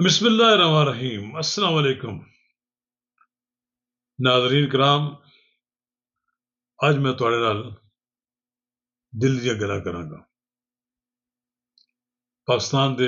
बिस्मिल्लाहिर्रहमानिर्रहीम। अस्सलाम वालेकुम नाज़रीन कराम। आज मैं तुहाडे नाल दिल दीयां गल्लां करांगा। पाकिस्तान दे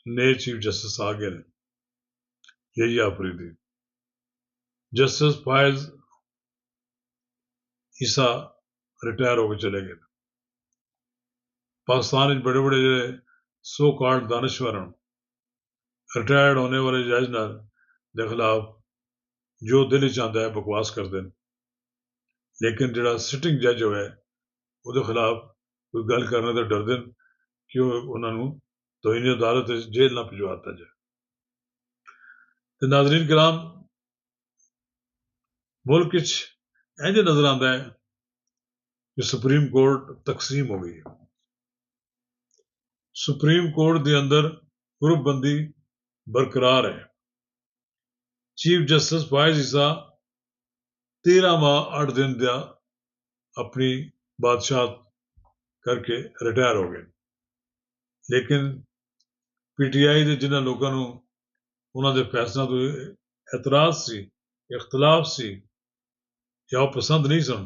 नए चीफ जस्टिस आ गए ने, यही आफरीदी। जस्टिस फायज ईसा रिटायर होकर चले गए। पाकिस्तान में बड़े बड़े जेह्ड़े सो कॉल्ड दानश्वर हैं, रिटायर्ड होने वाले जज नाल दे खिलाफ जो दिल च आंदा है बकवास करदे न, लेकिन जेह्ड़ा सिटिंग जज होए ਉਹਦੇ खिलाफ कोई गल करने तो डरदे न कि उन्होंने तोहीन अदालत जेल ना भिजवा दिता जाए। तो नाज़रीन कराम, मुल्क इंज नजर आता है कि सुप्रीम कोर्ट तकसीम हो गई है। सुप्रीम कोर्ट के अंदर ग्रुपबंदी बरकरार है। चीफ जस्टिस फायज ईसा 13 माह 8 दिन का अपनी बादशाह करके रिटायर हो गए, लेकिन पीटीआई के जिन्होंने लोगों को उन्होंने फैसलों तो एतराज सी, इख्तलाफ सी या वो पसंद नहीं सन,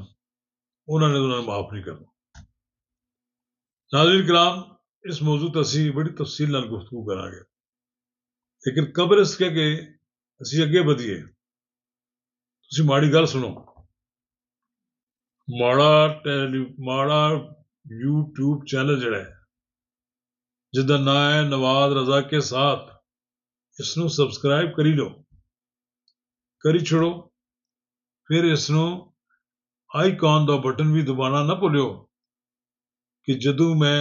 उन्होंने उन्हें माफ नहीं करना। नाज़रीन कराम, इस मौजू तो असी बड़ी तफसील नाल गुफ्तगू करांगे, लेकिन कबर इसके कि असी अगे बढ़िए, तुसी माड़ी गल सुनो। माड़ा यूट्यूब चैनल जड़ा है जिसका नाम है नवाज रजा के साथ, इसनों सबसक्राइब करी लो, करी छोड़ो। फिर इसनों आईकॉन का बटन भी दबाना ना भूलियो कि जदों मैं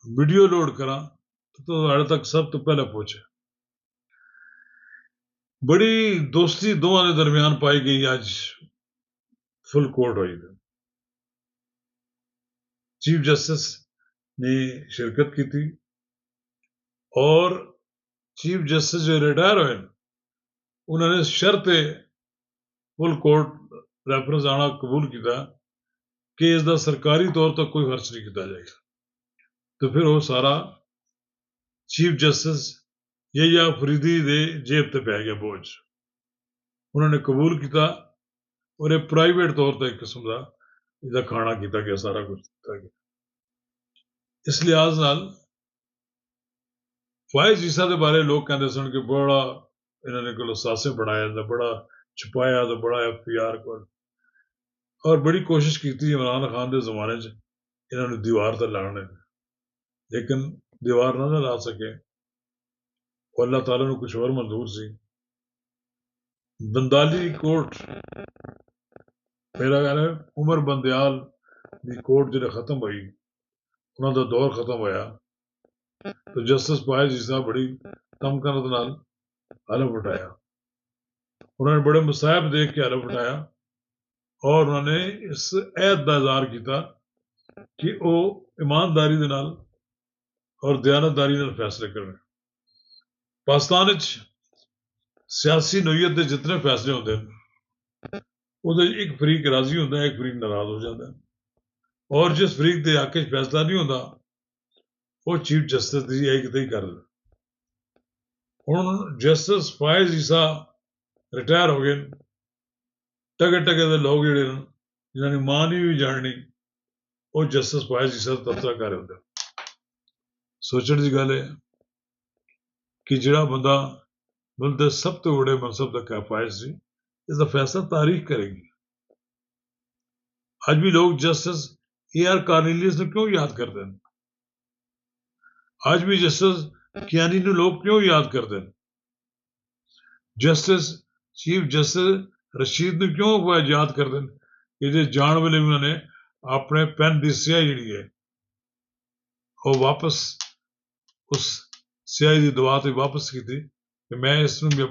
वीडियो लोड करा तो तुहाडे तक सब तो पहले पहुंचे। बड़ी दोस्ती दोवां दे दरमियान पाई गई। अज फुल कोर्ट हुई, चीफ जस्टिस ने शिरकत की थी और चीफ जस्टिस जो रिटायर हुए उन्होंने शर्त फुल कोर्ट रेफरेंस आना कबूल किया कि इसका सरकारी तौर पर कोई खर्च नहीं किया जाएगा। तो फिर वो सारा चीफ जस्टिस यही फरीदी दे जेब ते पै गया बोझ। उन्होंने कबूल किया और एक प्राइवेट तौर पर एक किस्म का इसका खाना किया गया, सारा कुछ किया गया। इस लिहाज नाल फायज ईसा के बारे लोग कहते सन कि बड़ा इन्होंने को सासे बनाया, बड़ा छुपाया, तो बड़ा FPR को, और बड़ी कोशिश की थी इमरान खान के जमाने च इन्होंने दीवार तक लाने, लेकिन दीवार ना ला सके। और अल्लाह ताला ने कुछ और मंजूर सी। बंदाली कोर्ट, मेरा ख्याल है उमर बंदयाल की कोर्ट जो खत्म हुई, उन्होंने दौर खत्म होया तो जस्टिस फायज ईसा बड़ी तमकनत नाल हलफ उठाया। उन्होंने बड़े मुसाहब देख के हलफ उठाया और उन्होंने इस ऐद का इजहार किया कि वो ईमानदारी दे नाल और दयानतदारी नाल फैसले करने। पाकिस्तान सियासी नोयत के जितने फैसले होते हैं उहदे एक फरीक राजी होता है, एक फरीक नाराज हो जाता है, और जिस फरीक के हक च फैसला नहीं होता वो चीफ जस्टिस की एक ही कर दे। हुण जस्टिस फायज ईसा रिटायर हो गए, टगे टगे के लोग जिहड़े जिन्होंने मां नहीं भी जाननी वो जस्टिस फायज ईसा तबसरा कर रहे होंगे। सोचने की गल है कि जिहड़ा बंदा मुल्क के सब तो बड़े मनसब तक है फायज सी, इसका फैसला तारीख करेगी। आज भी लोग जस्टिस AR कार्नेलियस ने क्यों याद करते हैं? आज भी जस्टिस कियानी ने लोग क्यों याद करते हैं? जस्टिस चीफ जस्टिस रशीद ने क्यों याद करते हैं? कि जे जान वेले उन्होंने अपने पेन की स्याही जी है वो वापस उस स्याही की दवा से वापस की थी कि मैं इसमें भी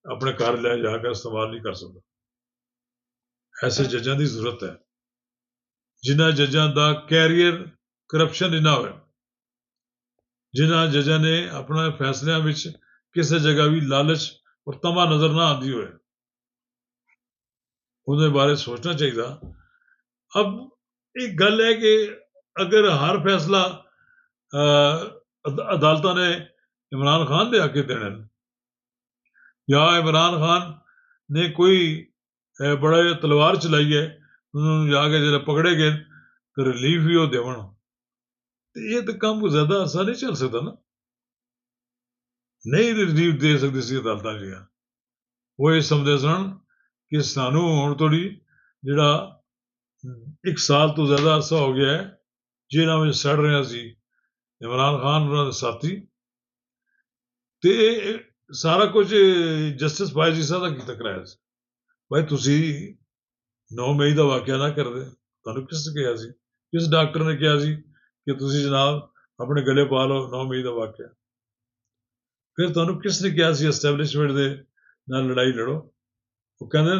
अपने घर ले जाकर इस्तेमाल नहीं कर सकता। ऐसे जजा की जरूरत है जिन्होंने जजा का कैरियर करप्शन इना हो, जिन्होंने जजा ने अपने फैसलों में किसी जगह भी लालच और तमा नजर ना आती हो, उनके बारे सोचना चाहिए। अब एक गल है कि अगर हर फैसला अदालत ने इमरान खान दे आके देने या इमरान खान ने कोई बड़ा तलवार चलाई है उन्होंने जाके जो पकड़े गए तो रिलीफ भी वो देवन ये तो काम को ज्यादा अरसा नहीं चल सकता ना नहीं रिलीफ दे सकती सी अदालतां जी वो ये समझते सन कि सानू हुण थोड़ी जिहड़ा 1 साल तो ज्यादा अरसा हो गया है जेल੍ਹਾਂ ਵਿੱਚ सड़ रहा सी इमरान खान उन्होंने साथी ते सारा कुछ जस्टिस फायजी साहब का कीता कराया सी भाई तुसी 9 मई ਦਾ ਵਾਕਿਆ ਨਾ ਕਰਦੇ ਤੁਹਾਨੂੰ ਕਿਸ ਕਿਹਾ ਸੀ ਕਿਸ ਡਾਕਟਰ ਨੇ ਕਿਹਾ ਸੀ ਕਿ ਤੁਸੀਂ ਜਨਾਬ ਆਪਣੇ ਗਲੇ ਪਾ ਲਓ 9 ਮਈ ਦਾ ਵਾਕਿਆ ਫਿਰ ਤੁਹਾਨੂੰ ਕਿਸ ਨੇ ਕਿਹਾ ਸੀ ਐਸਟੈਬਲਿਸ਼ਮੈਂਟ ਦੇ ਨਾਲ ਲੜਾਈ ਲੜੋ ਉਹ ਕਹਿੰਦੇ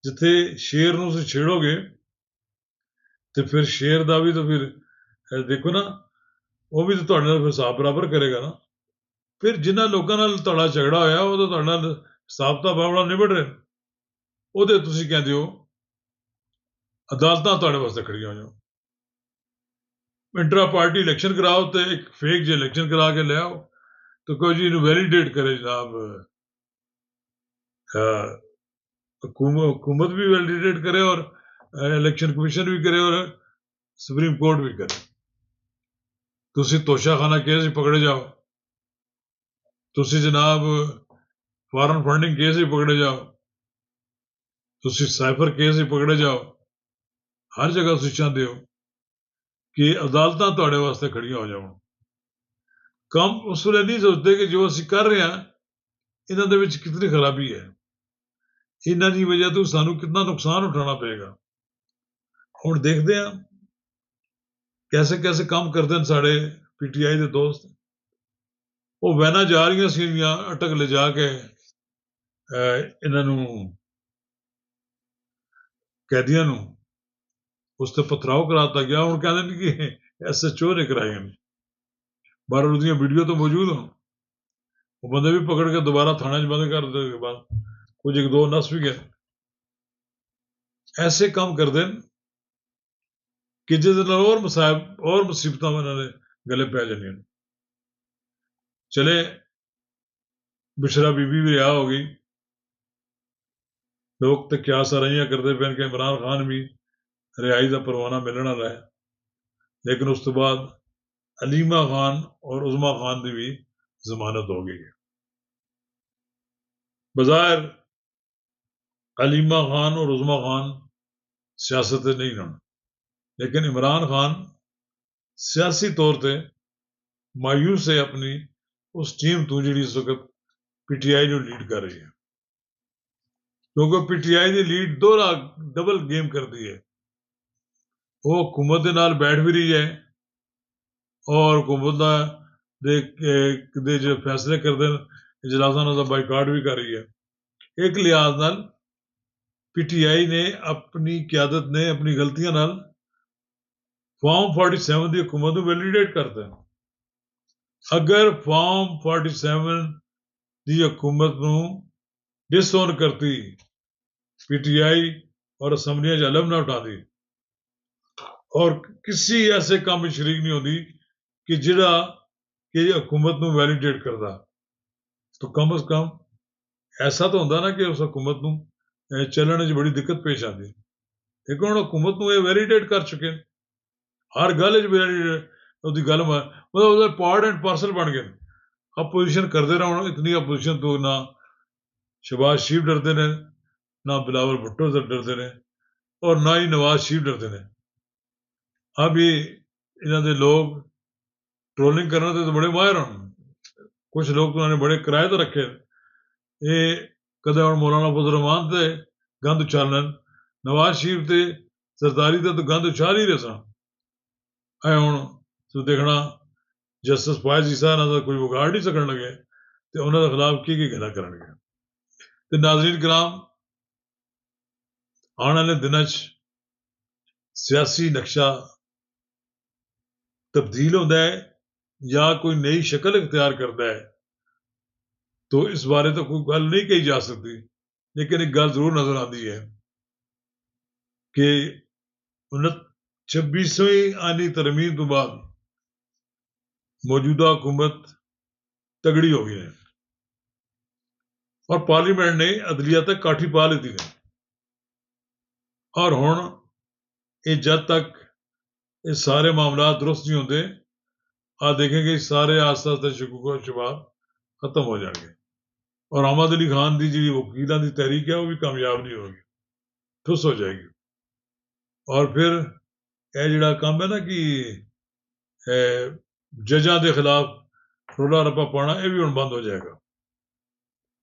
ਜਿੱਥੇ ਸ਼ੇਰ ਨੂੰ ਤੁਸੀਂ ਛੇੜੋਗੇ ਤੇ ਫਿਰ ਸ਼ੇਰ ਦਾ ਵੀ ਤਾਂ ਫਿਰ ਦੇਖੋ ਨਾ ਉਹ ਵੀ ਤਾਂ ਤੁਹਾਡੇ ਨਾਲ ਫਿਰ ਹਿਸਾਬ ਬਰਾਬਰ ਕਰੇਗਾ ਨਾ ਫਿਰ ਜਿਨ੍ਹਾਂ ਲੋਕਾਂ ਨਾਲ ਤੁਹਾਡਾ ਝਗੜਾ ਹੋਇਆ ਉਹ ਤਾਂ ਤੁਹਾਡੇ ਨਾਲ ਹਿਸਾਬ ਤਾਂ ਬਾਬੜਾ ਨਿਬੜ ਰਹੇ ਉਹਦੇ ਤੁਸੀਂ ਕਹਿੰਦੇ ਹੋ ਅਦਾਲਤਾਂ ਤੁਹਾਡੇ ਵਾਸਤੇ ਖੜੀਆਂ ਹੋਈਆਂ इंट्रा पार्टी इलेक्शन कराओ तो एक फेक जो इलेक्शन करा के ले आओ तो कोई जी वैलिडेट करे जनाब हुकूमत भी वैलिडेट करे और इलेक्शन कमीशन भी करे और सुप्रीम कोर्ट भी करे तुसी तोशाखाना केस ही पकड़े जाओ तुसी जनाब फॉरेन फंडिंग केस ही पकड़े जाओ तुसी साइफर केस ही पकड़े जाओ हर जगह तुसी चाहते हो कि अदालतां तुहाडे वास्ते खड़ियां हो जावन ਕੰਮ ਉਸ ਵੇਲੇ ਨਹੀਂ ਸੋਚਦੇ ਕਿ ਜੋ ਅਸੀਂ ਕਰ ਰਹੇ ਹਾਂ ਇਹਨਾਂ ਦੇ ਵਿੱਚ ਕਿੰਨੀ ਖਰਾਬੀ ਹੈ ਇਹਨਾਂ ਦੀ ਵਜ੍ਹਾ ਤੋਂ ਸਾਨੂੰ ਕਿੰਨਾ ਨੁਕਸਾਨ ਉਠਾਉਣਾ ਪਏਗਾ ਹੁਣ ਦੇਖਦੇ ਹਾਂ ਕੈਸੇ ਕੈਸੇ ਕੰਮ ਕਰਦੇ ਨੇ ਸਾਡੇ ਪੀਟੀਆਈ ਦੇ ਦੋਸਤ ਉਹ ਵੈਨਾਂ ਜਾ ਰਹੀਆਂ ਸੀਗੀਆਂ ਅਟਕ ਲਿਜਾ ਕੇ ਇਹਨਾਂ ਨੂੰ ਕੈਦੀਆਂ ਨੂੰ ਉਸ ਤੇ ਪਥਰਾਓ ਕਰਾਤਾ ਗਿਆ ਹੁਣ ਕਹਿੰਦੇ ਨੇ ਕਿ ਐਸਐਚਓ ਨੇ ਕਰਾਏ ਨੇ ਬਾਹਰ ਉਹਦੀਆਂ ਵੀਡੀਓ ਤਾਂ ਮੌਜੂਦ ਹੋ ਉਹ ਬੰਦੇ ਵੀ ਪਕੜ ਕੇ ਦੁਬਾਰਾ ਥਾਣੇ 'ਚ ਬੰਦ ਕਰ ਦਿੱਤੇ ਬਾਅਦ ਕੁਝ ਇੱਕ ਦੋ ਨਸ ਵੀ ਗਏ ਐਸੇ ਕੰਮ ਕਰਦੇ ਨੇ ਕਿ ਜਿਹਦੇ ਨਾਲ ਹੋਰ ਮਸਾਇਬ ਔਰ ਮੁਸੀਬਤਾਂ ਇਹਨਾਂ ਦੇ ਗਲੇ ਪੈ ਜਾਂਦੀਆਂ ਨੇ ਚਲੇ ਬਿਸ਼ਰਾ ਬੀਬੀ ਵੀ ਰਿਹਾ ਹੋ ਗਈ ਲੋਕ ਤਾਂ ਕਿਆ ਸਰਾਈਆਂ ਕਰਦੇ ਪਏ ਕਿ ਇਮਰਾਨ ਖਾਨ ਵੀ ਰਿਹਾਈ ਦਾ ਪਰਵਾਨਾ ਮਿਲਣ ਵਾਲਾ ਹੈ ਲੇਕਿਨ ਉਸ ਤੋਂ ਬਾਅਦ अलीमा खान और उज़मा खान की भी जमानत हो गई है बज़ाहिर अलीमा खान और उज़मा खान सियासत नहीं रहा लेकिन इमरान खान सियासी तौर पर मायूस है अपनी उस टीम तो जी इस वक्त पीटीआई को लीड कर रही है क्योंकि पीटीआई की लीड दोहरा डबल गेम करती है वो हुकूमत के नाल बैठ भी रही है और हुकूमत दे जो फैसले करते हैं इजलासां का बाइकाट भी कर रही है एक लिहाज नाल पीटीआई ने अपनी क्यादत ने अपनी गलतियां नाल फॉर्म 47 की हुकूमत को वैलिडेट करता है अगर फॉर्म 47 की हुकूमत को डिसओन करती पीटीआई और असम्बलियां अलम ना उठाती और किसी ऐसे काम में शरीक नहीं होती कि जिहड़ा कि हुकूमत को वैलिडेट करता तो कम अज कम ऐसा तो होंदा ना कि उस हुकूमत को चलने च बड़ी दिक्कत पेश आती लेकिन हुण हुकूमत को ये वैलिडेट कर चुके हर गल वैलिडेट गल मतलब पार्ट एंड पार्सल बन गए अपोजिशन करते रहो इतनी अपोजिशन तो ना शहबाज शरीफ डरते हैं ना बिलावल भुट्टो डरते हैं और ना ही नवाज शरीफ डरते हैं अब ये इन्हों के लोग ट्रोलिंग करने तो बड़े माहिर हों कुछ लोग तो उन्होंने बड़े किराए तो रखे ये कदे हम मौलाना फजल रहमान से गंद उछालन नवाज शरीफ से सरदारी से तो गंद उछाल ही रहे सन हूँ तुम देखना जस्टिस फायजी साहब का कोई विगाड़ नहीं सकन लगे तो उन्होंने खिलाफ की गल्लां करनगे ते नाज़रीन कराम आने वाले दिनों सियासी नक्शा तब्दील होता है या कोई नई शक्ल इख्तियार करता है तो इस बारे तो कोई गल नहीं कही जा सकती लेकिन एक गल जरूर नजर आती है कि 26वीं आनी तरमीम तो बाद मौजूदा हुकूमत तगड़ी हो गई है और पार्लीमेंट ने अदलिया तक काठी पा ली थी और हुण ये जब तक ये सारे मामला दुरुस्त नहीं होंगे आप देखेंगे सारे आस्ते आस्ते शकूक शुबात खत्म हो जाएंगे और अहमद अली खान की जी वकीलों की तहरीक है वो भी कामयाब नहीं होगी, ठुस हो जाएगी। और फिर यह जड़ा काम है ना कि जजा के खिलाफ रोला रप्पा पाना यह भी हुण बंद हो जाएगा,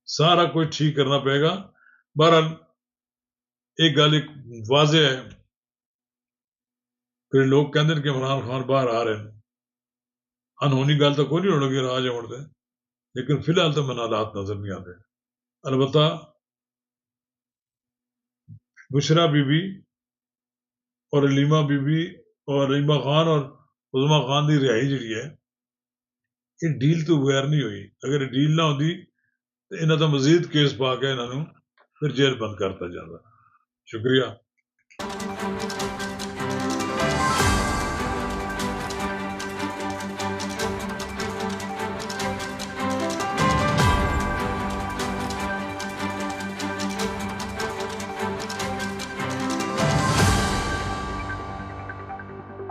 सारा कुछ ठीक करना पड़ेगा। बहरहाल एक गल एक वाजे है, फिर लोग कहते हैं कि इमरान खान बाहर आ रहे हैं, अनहोनी गल तो कोई नहीं होगी राज आने से, लेकिन फिलहाल तो मैंने हालात नजर नहीं आते। अलबत्ता बुशरा बीबी और अलीमा बीबी और अलीमा खान और उज़मा खान की रिहाई जी है ये डील तो बगैर नहीं हुई। अगर डील ना होती तो इन्हों तो मजीद केस पा के इन्हों फिर जेल बंद करता जाता। शुक्रिया।